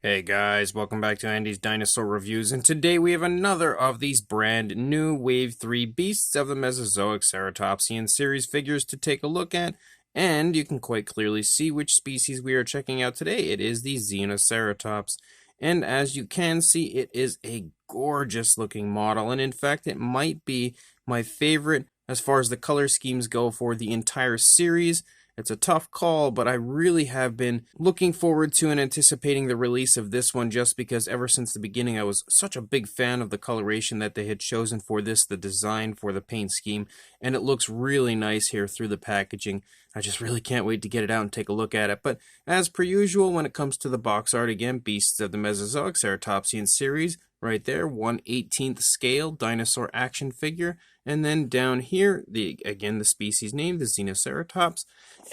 Hey guys, welcome back to Andy's Dinosaur Reviews, and today we have another of these brand new Wave 3 Beasts of the Mesozoic Ceratopsian Series figures to take a look at, and you can quite clearly see which species we are checking out today. It is the Xenoceratops, and as you can see, it is a gorgeous looking model, and in fact, it might be my favorite as far as the color schemes go for the entire series. It's a tough call, but I really have been looking forward to and anticipating the release of this one just because ever since the beginning I was such a big fan of the coloration that they had chosen for this, the design for the paint scheme, and it looks really nice here through the packaging. I just really can't wait to get it out and take a look at it. But as per usual, when it comes to the box art, again, Beasts of the Mesozoic Ceratopsian Series, right there, 1/18th scale dinosaur action figure. And then down here, the species name, the Xenoceratops.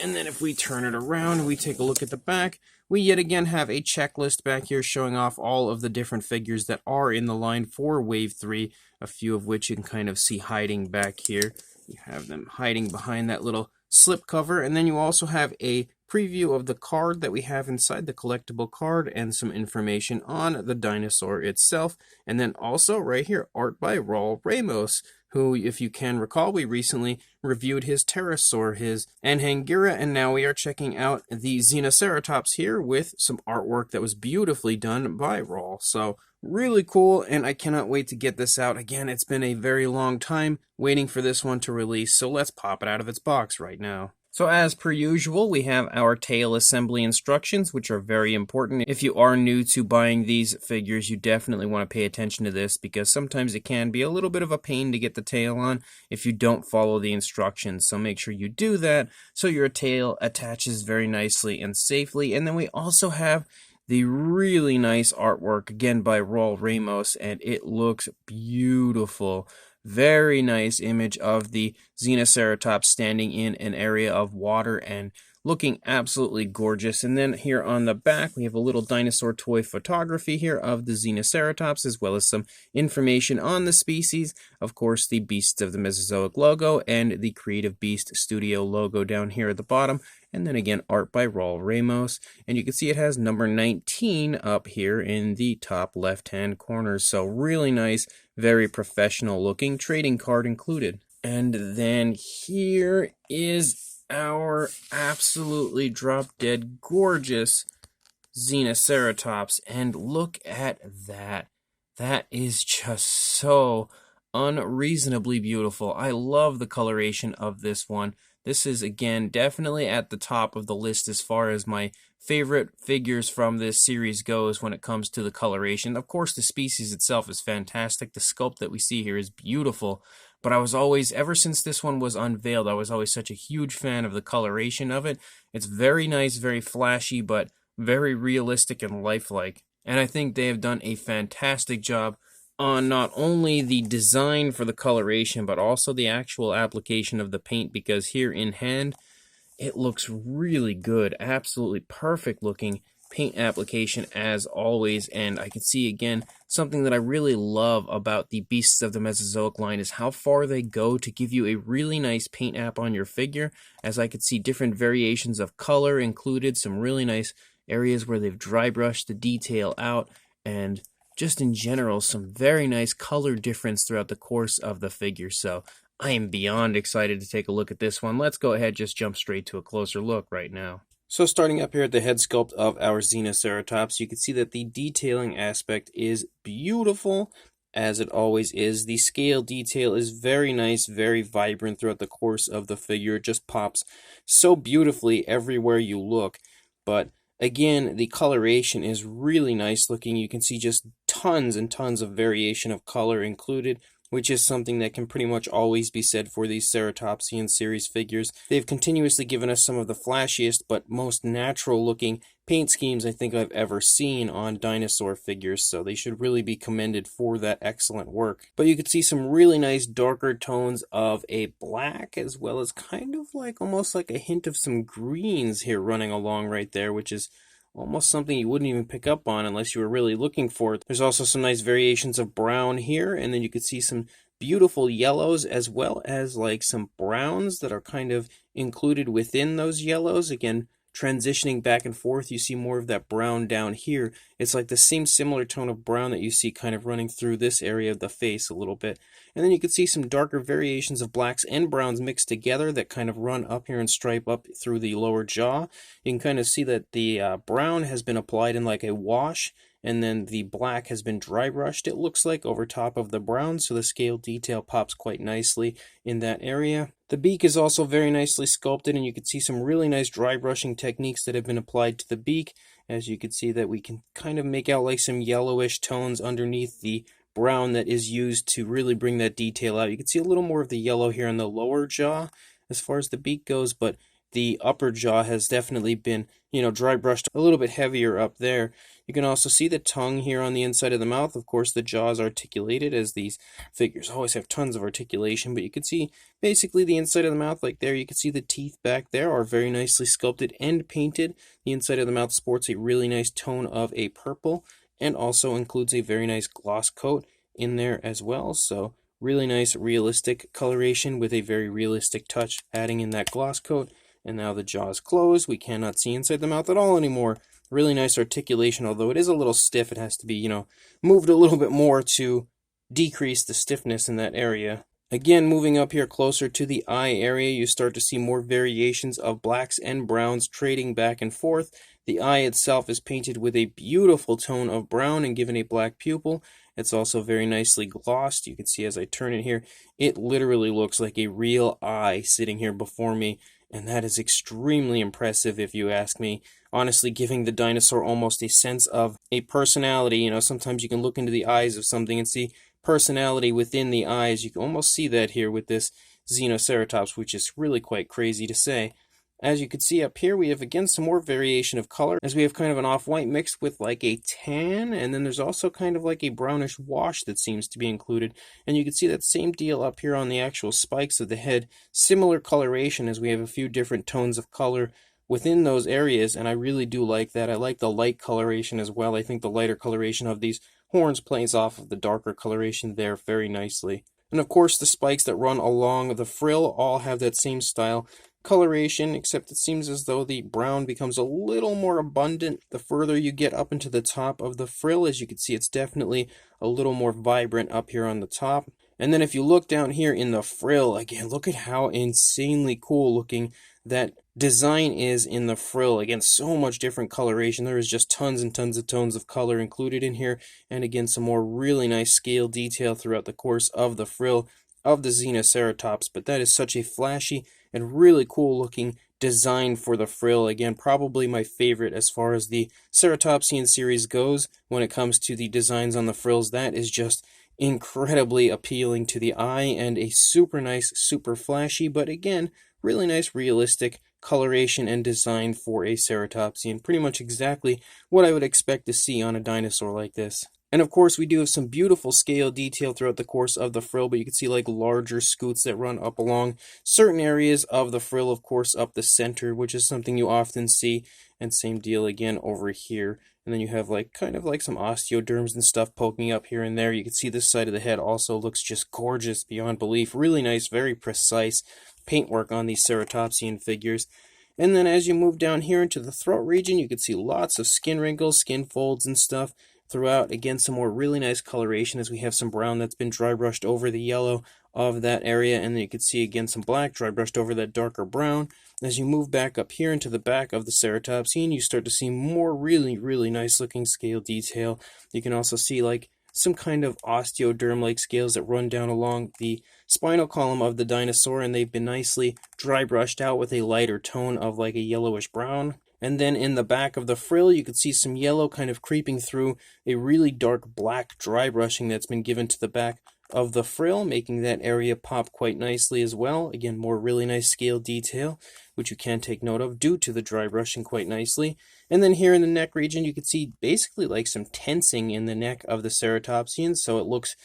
And then if we turn it around and we take a look at the back, we yet again have a checklist back here showing off all of the different figures that are in the line for Wave 3, a few of which you can kind of see hiding back here. You have them hiding behind that little slip cover, and then you also have a preview of the card that we have inside the collectible card and some information on the dinosaur itself. And then also right here, art by Raul Ramos, who, if you can recall, we recently reviewed his pterosaur, his Anhanguera, and now we are checking out the Xenoceratops here with some artwork that was beautifully done by Raul. So really cool, and I cannot wait to get this out. Again, it's been a very long time waiting for this one to release, so let's pop it out of its box right now. So as per usual, we have our tail assembly instructions, which are very important. If you are new to buying these figures, you definitely want to pay attention to this because sometimes it can be a little bit of a pain to get the tail on if you don't follow the instructions. So make sure you do that so your tail attaches very nicely and safely. And then we also have the really nice artwork, again by Raul Ramos, and it looks beautiful. Very nice image of the Xenoceratops standing in an area of water and looking absolutely gorgeous. And then here on the back, we have a little dinosaur toy photography here of the Xenoceratops, as well as some information on the species. Of course, the Beasts of the Mesozoic logo and the Creative Beast Studio logo down here at the bottom. And then again, art by Raul Ramos. And you can see it has number 19 up here in the top left-hand corner. So really nice, very professional looking, trading card included. And then here is our absolutely drop-dead gorgeous Xenoceratops. And look at that. That is just so unreasonably beautiful. I love the coloration of this one. This is, again, definitely at the top of the list as far as my favorite figures from this series goes when it comes to the coloration. Of course, the species itself is fantastic. The sculpt that we see here is beautiful. But I was always, ever since this one was unveiled, I was always such a huge fan of the coloration of it. It's very nice, very flashy, but very realistic and lifelike. And I think they have done a fantastic job on not only the design for the coloration, but also the actual application of the paint, because here in hand, it looks really good. Absolutely perfect looking paint application as always. And I can see, again, something that I really love about the Beasts of the Mesozoic line is how far they go to give you a really nice paint app on your figure, as I could see different variations of color included, some really nice areas where they've dry brushed the detail out, and just in general, some very nice color difference throughout the course of the figure. So I am beyond excited to take a look at this one. Let's go ahead, just jump straight to a closer look right now. So starting up here at the head sculpt of our Xenoceratops, you can see that the detailing aspect is beautiful, as it always is. The scale detail is very nice, very vibrant throughout the course of the figure. It just pops so beautifully everywhere you look. But again, the coloration is really nice looking. You can see just tons and tons of variation of color included, which is something that can pretty much always be said for these Ceratopsian series figures. They've continuously given us some of the flashiest but most natural looking paint schemes I think I've ever seen on dinosaur figures, so they should really be commended for that excellent work. But you could see some really nice darker tones of a black, as well as kind of like almost like a hint of some greens here running along right there, which is almost something you wouldn't even pick up on unless you were really looking for it. There's also some nice variations of brown here, and then you could see some beautiful yellows as well as like some browns that are kind of included within those yellows. Again, transitioning back and forth, you see more of that brown down here. It's like the same similar tone of brown that you see kind of running through this area of the face a little bit. And then you can see some darker variations of blacks and browns mixed together that kind of run up here and stripe up through the lower jaw. You can kind of see that the brown has been applied in like a wash, and then the black has been dry brushed, it looks like, over top of the brown, so the scale detail pops quite nicely in that area. The beak is also very nicely sculpted, and you can see some really nice dry brushing techniques that have been applied to the beak. As you can see, that we can kind of make out like some yellowish tones underneath the brown that is used to really bring that detail out. You can see a little more of the yellow here in the lower jaw as far as the beak goes, but the upper jaw has definitely been, dry brushed a little bit heavier up there. You can also see the tongue here on the inside of the mouth. Of course, the jaw is articulated, as these figures always have tons of articulation, but you can see basically the inside of the mouth, like there. You can see the teeth back there are very nicely sculpted and painted. The inside of the mouth sports a really nice tone of a purple, and also includes a very nice gloss coat in there as well. So really nice realistic coloration with a very realistic touch adding in that gloss coat. And now the jaw is closed. We cannot see inside the mouth at all anymore. Really nice articulation, although it is a little stiff. It has to be, moved a little bit more to decrease the stiffness in that area. Again, moving up here closer to the eye area, you start to see more variations of blacks and browns trading back and forth. The eye itself is painted with a beautiful tone of brown and given a black pupil. It's also very nicely glossed. You can see as I turn it here, it literally looks like a real eye sitting here before me. And that is extremely impressive if you ask me. Honestly, giving the dinosaur almost a sense of a personality. Sometimes you can look into the eyes of something and see personality within the eyes. You can almost see that here with this Xenoceratops, which is really quite crazy to say. As you can see up here, we have again some more variation of color, as we have kind of an off-white mixed with like a tan, and then there's also kind of like a brownish wash that seems to be included. And you can see that same deal up here on the actual spikes of the head. Similar coloration, as we have a few different tones of color within those areas, and I really do like that. I like the light coloration as well. I think the lighter coloration of these horns plays off of the darker coloration there very nicely. And of course, the spikes that run along the frill all have that same style coloration, except it seems as though the brown becomes a little more abundant the further you get up into the top of the frill. As you can see, it's definitely a little more vibrant up here on the top. And then if you look down here in the frill, again, look at how insanely cool looking that design is in the frill. Again, so much different coloration. There is just tons and tons of tones of color included in here. And again, some more really nice scale detail throughout the course of the frill of the Xenoceratops. But that is such a flashy and really cool looking design for the frill. Again, probably my favorite as far as the Ceratopsian series goes when it comes to the designs on the frills. That is just incredibly appealing to the eye and a super nice, super flashy, but again, really nice realistic coloration and design for a Ceratopsian. Pretty much exactly what I would expect to see on a dinosaur like this. And of course, we do have some beautiful scale detail throughout the course of the frill, but you can see like larger scoots that run up along certain areas of the frill, of course, up the center, which is something you often see. And same deal again over here. And then you have like kind of like some osteoderms and stuff poking up here and there. You can see this side of the head also looks just gorgeous beyond belief. Really nice, very precise paintwork on these Ceratopsian figures. And then as you move down here into the throat region, you can see lots of skin wrinkles, skin folds and stuff throughout. Again, some more really nice coloration as we have some brown that's been dry brushed over the yellow of that area, and then you can see again some black dry brushed over that darker brown. As you move back up here into the back of the Ceratopsian, you start to see more really nice looking scale detail. You can also see like some kind of osteoderm-like scales that run down along the spinal column of the dinosaur, and they've been nicely dry brushed out with a lighter tone of like a yellowish brown. And then in the back of the frill, you can see some yellow kind of creeping through a really dark black dry brushing that's been given to the back of the frill, making that area pop quite nicely as well. Again, more really nice scale detail, which you can take note of due to the dry brushing quite nicely. And then here in the neck region, you can see basically like some tensing in the neck of the Ceratopsian, so it looks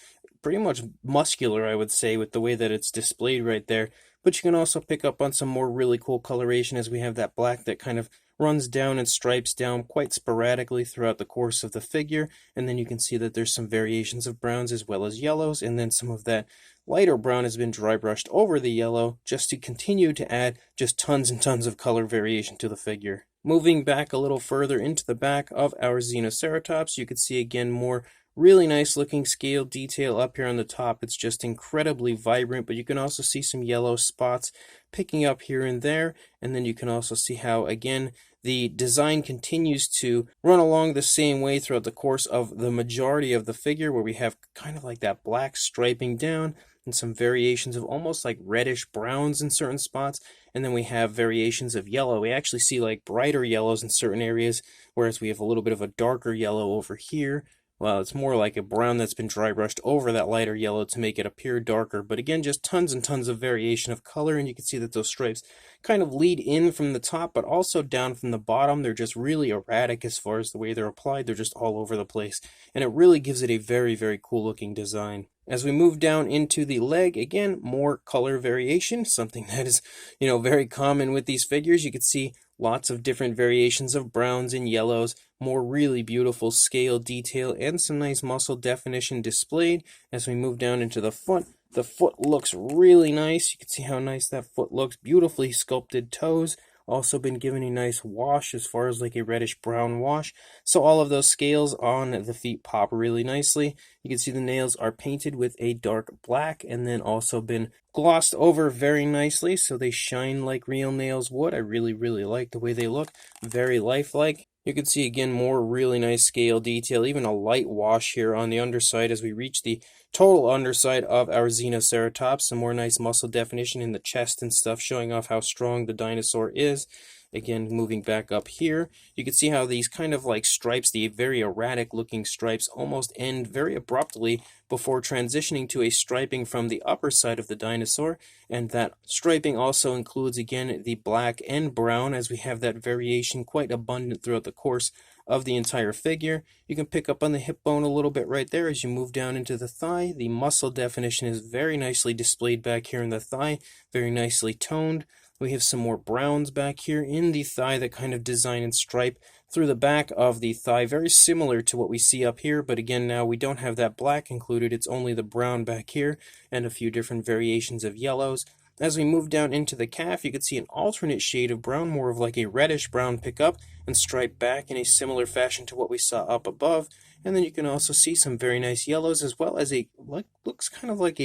pretty much muscular, I would say, with the way that it's displayed right there. But you can also pick up on some more really cool coloration as we have that black that kind of runs down and stripes down quite sporadically throughout the course of the figure. And then you can see that there's some variations of browns as well as yellows, and then some of that lighter brown has been dry brushed over the yellow just to continue to add just tons and tons of color variation to the figure. Moving back a little further into the back of our Xenoceratops, you can see again more really nice looking scale detail up here on the top. It's just incredibly vibrant, but you can also see some yellow spots picking up here and there. And then you can also see how, again, the design continues to run along the same way throughout the course of the majority of the figure, where we have kind of like that black striping down and some variations of almost like reddish browns in certain spots. And then we have variations of yellow. We actually see like brighter yellows in certain areas, whereas we have a little bit of a darker yellow over here. Well, it's more like a brown that's been dry brushed over that lighter yellow to make it appear darker. But again, just tons and tons of variation of color, and you can see that those stripes kind of lead in from the top, but also down from the bottom. They're just really erratic as far as the way they're applied. They're just all over the place, and it really gives it a very, very cool looking design. As we move down into the leg, again, more color variation, something that is, very common with these figures. You can see lots of different variations of browns and yellows, more really beautiful scale detail, and some nice muscle definition displayed. As we move down into the foot looks really nice. You can see how nice that foot looks. Beautifully sculpted toes. Also been given a nice wash as far as like a reddish brown wash. So all of those scales on the feet pop really nicely. You can see the nails are painted with a dark black and then also been glossed over very nicely, so they shine like real nails would. I really, really like the way they look. Very lifelike. You can see again more really nice scale detail, even a light wash here on the underside as we reach the total underside of our Xenoceratops. Some more nice muscle definition in the chest and stuff, showing off how strong the dinosaur is. Again, moving back up here, you can see how these kind of like stripes, the very erratic looking stripes, almost end very abruptly before transitioning to a striping from the upper side of the dinosaur. And that striping also includes, again, the black and brown, as we have that variation quite abundant throughout the course of the entire figure. You can pick up on the hip bone a little bit right there as you move down into the thigh. The muscle definition is very nicely displayed back here in the thigh, very nicely toned. We have some more browns back here in the thigh, that kind of design and stripe through the back of the thigh, very similar to what we see up here, but again, now we don't have that black included. It's only the brown back here and a few different variations of yellows. As we move down into the calf, you can see an alternate shade of brown, more of like a reddish brown pickup, and stripe back in a similar fashion to what we saw up above. And then you can also see some very nice yellows, as well as a looks kind of like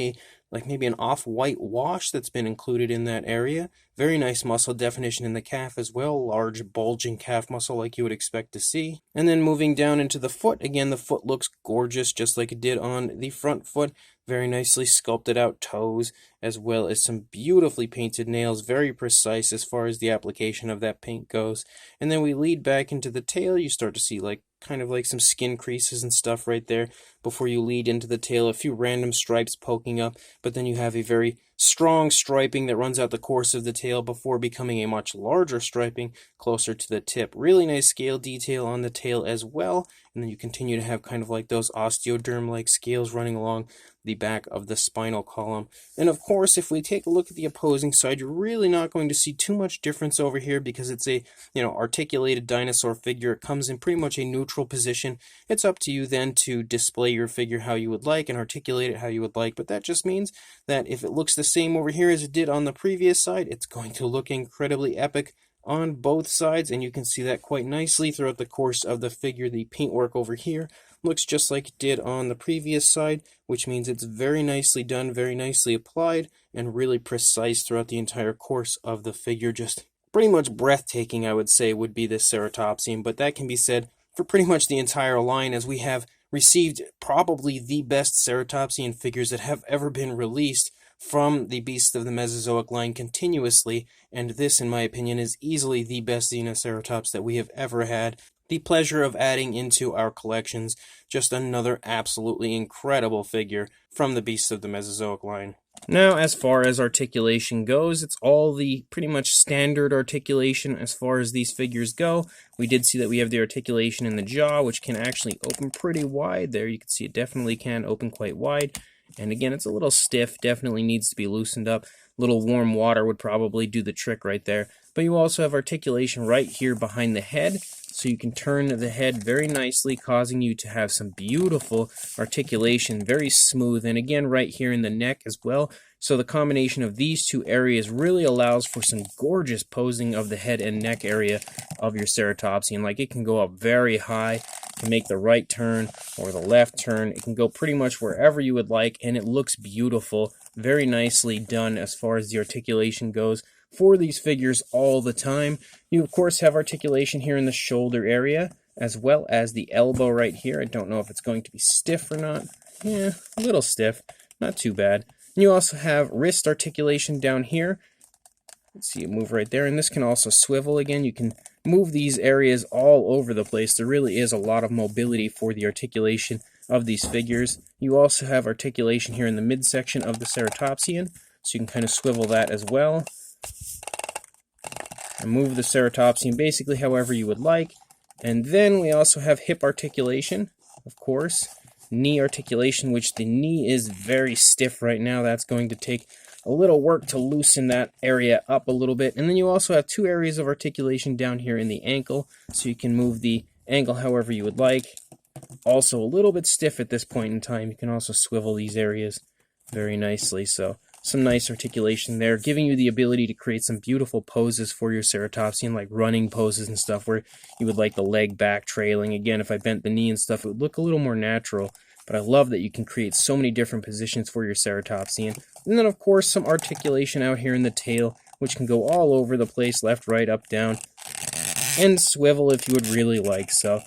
maybe an off-white wash that's been included in that area. Very nice muscle definition in the calf as well, large bulging calf muscle like you would expect to see. And then moving down into the foot, again, the foot looks gorgeous just like it did on the front foot. Very nicely sculpted out toes, as well as some beautifully painted nails, very precise as far as the application of that paint goes. And then we lead back into the tail. You start to see kind of like some skin creases and stuff right there before you lead into the tail, a few random stripes poking up, but then you have a very strong striping that runs out the course of the tail before becoming a much larger striping closer to the tip. Really nice scale detail on the tail as well, and then you continue to have kind of like those osteoderm-like scales running along the back of the spinal column. And of course, if we take a look at the opposing side, you're really not going to see too much difference over here because it's a articulated dinosaur figure. It comes in pretty much a neutral position. It's up to you then to display your figure how you would like and articulate it how you would like, but that just means that if it looks the same over here as it did on the previous side, it's going to look incredibly epic on both sides, and you can see that quite nicely throughout the course of the figure. The paintwork over here looks just like it did on the previous side, which means it's very nicely done, very nicely applied, and really precise throughout the entire course of the figure. Just pretty much breathtaking, I would say, would be this Ceratopsian, but that can be said for pretty much the entire line, as we have received probably the best Ceratopsian figures that have ever been released from the Beasts of the Mesozoic line continuously, and this, in my opinion, is easily the best Xenoceratops that we have ever had the pleasure of adding into our collections. Just another absolutely incredible figure from the Beasts of the Mesozoic line. Now, as far as articulation goes, it's all the pretty much standard articulation as far as these figures go. We did see that we have the articulation in the jaw, which can actually open pretty wide. There you can see it definitely can open quite wide. And again, it's a little stiff, definitely needs to be loosened up. A little warm water would probably do the trick right there. But you also have articulation right here behind the head, so you can turn the head very nicely, causing you to have some beautiful articulation, very smooth, and again right here in the neck as well. So the combination of these two areas really allows for some gorgeous posing of the head and neck area of your ceratopsian. Like, it can go up very high, can make the right turn or the left turn. It can go pretty much wherever you would like, and it looks beautiful. Very nicely done as far as the articulation goes for these figures all the time. You, of course, have articulation here in the shoulder area, as well as the elbow right here. I don't know if it's going to be stiff or not. Yeah, a little stiff. Not too bad. And you also have wrist articulation down here. Let's see it move right there. And this can also swivel again. You can move these areas all over the place. There really is a lot of mobility for the articulation of these figures. You also have articulation here in the midsection of the ceratopsian, so you can kind of swivel that as well. And move the ceratopsian basically however you would like. And then we also have hip articulation, of course. Knee articulation, which the knee is very stiff right now. That's going to take a little work to loosen that area up a little bit. And then you also have two areas of articulation down here in the ankle, so you can move the ankle however you would like. Also a little bit stiff at this point in time. You can also swivel these areas very nicely. So some nice articulation there, giving you the ability to create some beautiful poses for your ceratopsian, like running poses and stuff, where you would like the leg back trailing. Again, if I bent the knee and stuff, it would look a little more natural. But I love that you can create so many different positions for your ceratopsian. And then, of course, some articulation out here in the tail, which can go all over the place, left, right, up, down, and swivel if you would really like. So,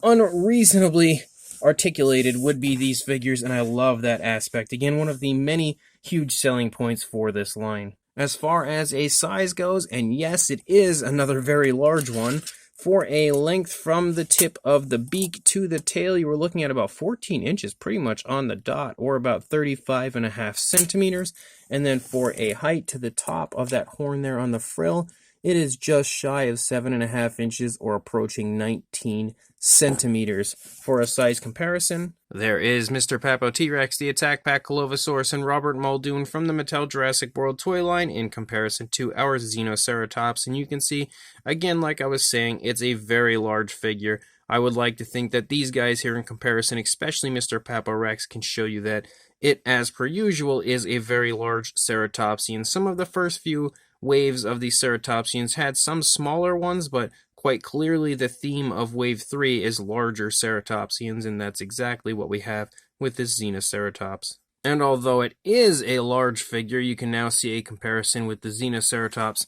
unreasonably articulated would be these figures, and I love that aspect. Again, one of the many huge selling points for this line. As far as a size goes, and yes, it is another very large one, for a length from the tip of the beak to the tail, you were looking at about 14 inches pretty much on the dot, or about 35.5 centimeters. And then for a height to the top of that horn there on the frill, it is just shy of 7.5 inches, or approaching 19 centimeters. For a size comparison, there is Mr. Papo T-Rex, the Attack Pack Colovosaurus, and Robert Muldoon from the Mattel Jurassic World toy line in comparison to our Xenoceratops. And you can see, again, like I was saying, it's a very large figure. I would like to think that these guys here in comparison, especially Mr. Papo Rex, can show you that it, as per usual, is a very large ceratopsian. Some of the first few waves of these ceratopsians had some smaller ones, but quite clearly the theme of wave 3 is larger ceratopsians, and that's exactly what we have with this Xenoceratops. And although it is a large figure, you can now see a comparison with the Xenoceratops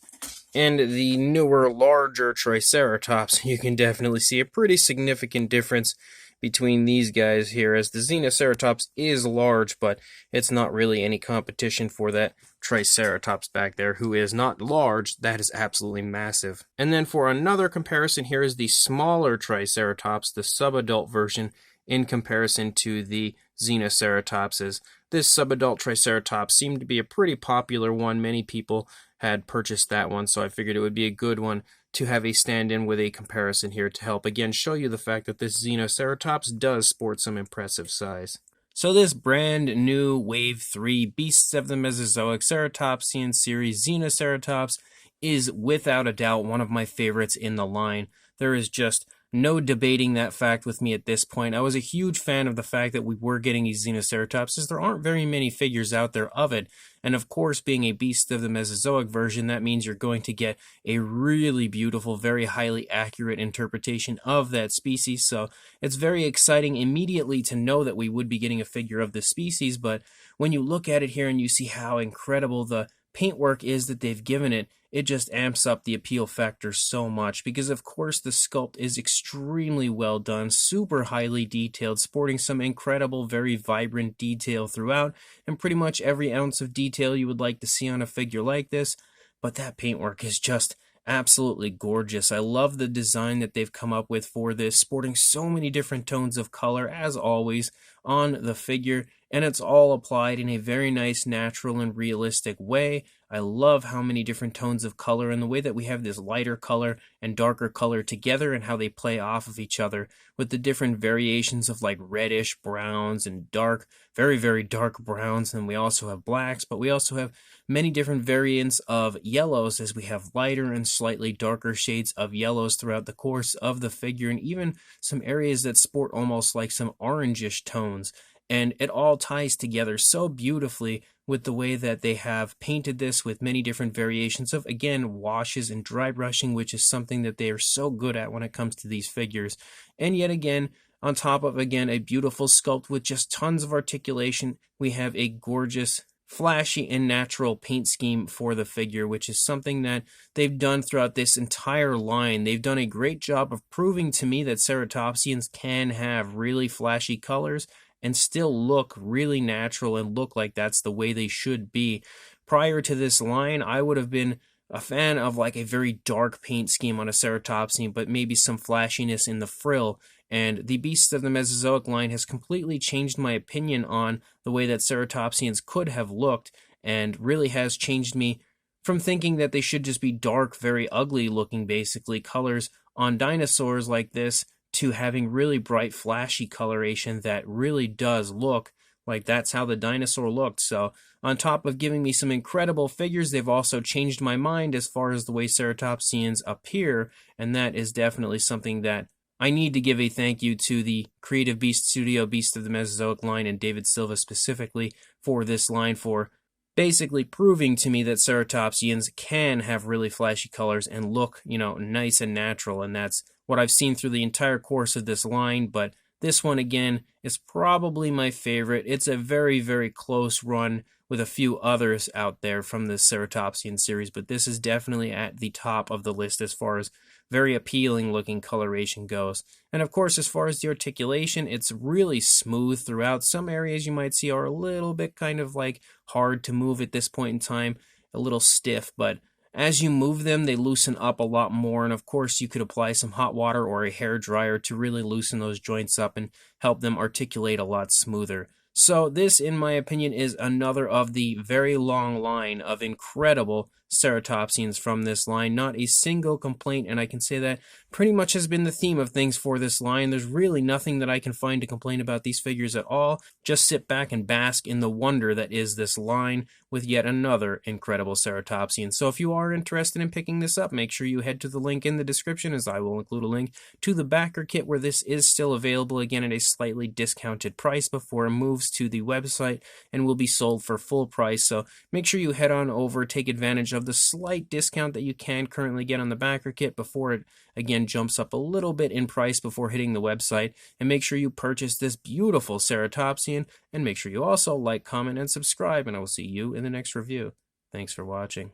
and the newer, larger Triceratops. You can definitely see a pretty significant difference between these guys here, as the Xenoceratops is large, but it's not really any competition for that Triceratops back there, who is not large. That is absolutely massive. And then for another comparison, here is the smaller Triceratops, the subadult version, in comparison to the Xenoceratopses. This subadult Triceratops seemed to be a pretty popular one. Many people had purchased that one, so I figured it would be a good one to have a stand-in with a comparison here to help, again, show you the fact that this Xenoceratops does sport some impressive size. So this brand new Wave 3 Beasts of the Mesozoic Ceratopsian Series Xenoceratops is without a doubt one of my favorites in the line. There is just no debating that fact with me at this point. I was a huge fan of the fact that we were getting these Xenoceratops, as there aren't very many figures out there of it. And of course, being a Beast of the Mesozoic version, that means you're going to get a really beautiful, very highly accurate interpretation of that species. So it's very exciting immediately to know that we would be getting a figure of this species. But when you look at it here and you see how incredible the paintwork is that they've given it, it just amps up the appeal factor so much, because of course the sculpt is extremely well done, super highly detailed, sporting some incredible, very vibrant detail throughout, and pretty much every ounce of detail you would like to see on a figure like this. But that paintwork is just absolutely gorgeous. I love the design that they've come up with for this, sporting so many different tones of color, as always, on the figure, and it's all applied in a very nice, natural, and realistic way. I love how many different tones of color, and the way that we have this lighter color and darker color together, and how they play off of each other with the different variations of like reddish browns and dark, very, very dark browns. And we also have blacks, but we also have many different variants of yellows, as we have lighter and slightly darker shades of yellows throughout the course of the figure, and even some areas that sport almost like some orangish tones. And it all ties together so beautifully with the way that they have painted this with many different variations of, again, washes and dry brushing, which is something that they are so good at when it comes to these figures. And yet again, on top of, again, a beautiful sculpt with just tons of articulation, we have a gorgeous, flashy, and natural paint scheme for the figure, which is something that they've done throughout this entire line. They've done a great job of proving to me that ceratopsians can have really flashy colors and still look really natural and look like that's the way they should be. Prior to this line, I would have been a fan of like a very dark paint scheme on a ceratopsian, but maybe some flashiness in the frill. And the Beasts of the Mesozoic line has completely changed my opinion on the way that ceratopsians could have looked, and really has changed me from thinking that they should just be dark, very ugly looking, basically, colors on dinosaurs like this, to having really bright, flashy coloration that really does look like that's how the dinosaur looked. So, on top of giving me some incredible figures, they've also changed my mind as far as the way ceratopsians appear, and that is definitely something that I need to give a thank you to the Creative Beast Studio, Beast of the Mesozoic line, and David Silva specifically for this line, for basically proving to me that ceratopsians can have really flashy colors and look, nice and natural. And that's what I've seen through the entire course of this line. But this one, again, is probably my favorite. It's a very, very close run with a few others out there from the Ceratopsian series, but this is definitely at the top of the list as far as very appealing looking coloration goes. And of course, as far as the articulation, it's really smooth throughout. Some areas you might see are a little bit kind of like hard to move at this point in time, a little stiff, but as you move them, they loosen up a lot more. And of course, you could apply some hot water or a hair dryer to really loosen those joints up and help them articulate a lot smoother. So this, in my opinion, is another of the very long line of incredible ceratopsians from this line. Not a single complaint, and I can say that pretty much has been the theme of things for this line. There's really nothing that I can find to complain about these figures at all. Just sit back and bask in the wonder that is this line with yet another incredible ceratopsian. So if you are interested in picking this up, make sure you head to the link in the description, as I will include a link to the backer kit where this is still available, again at a slightly discounted price before it moves to the website and will be sold for full price. So make sure you head on over, take advantage of the slight discount that you can currently get on the backer kit before it again jumps up a little bit in price before hitting the website, and make sure you purchase this beautiful ceratopsian, and make sure you also like, comment, and subscribe, and I will see you in the next review. Thanks for watching.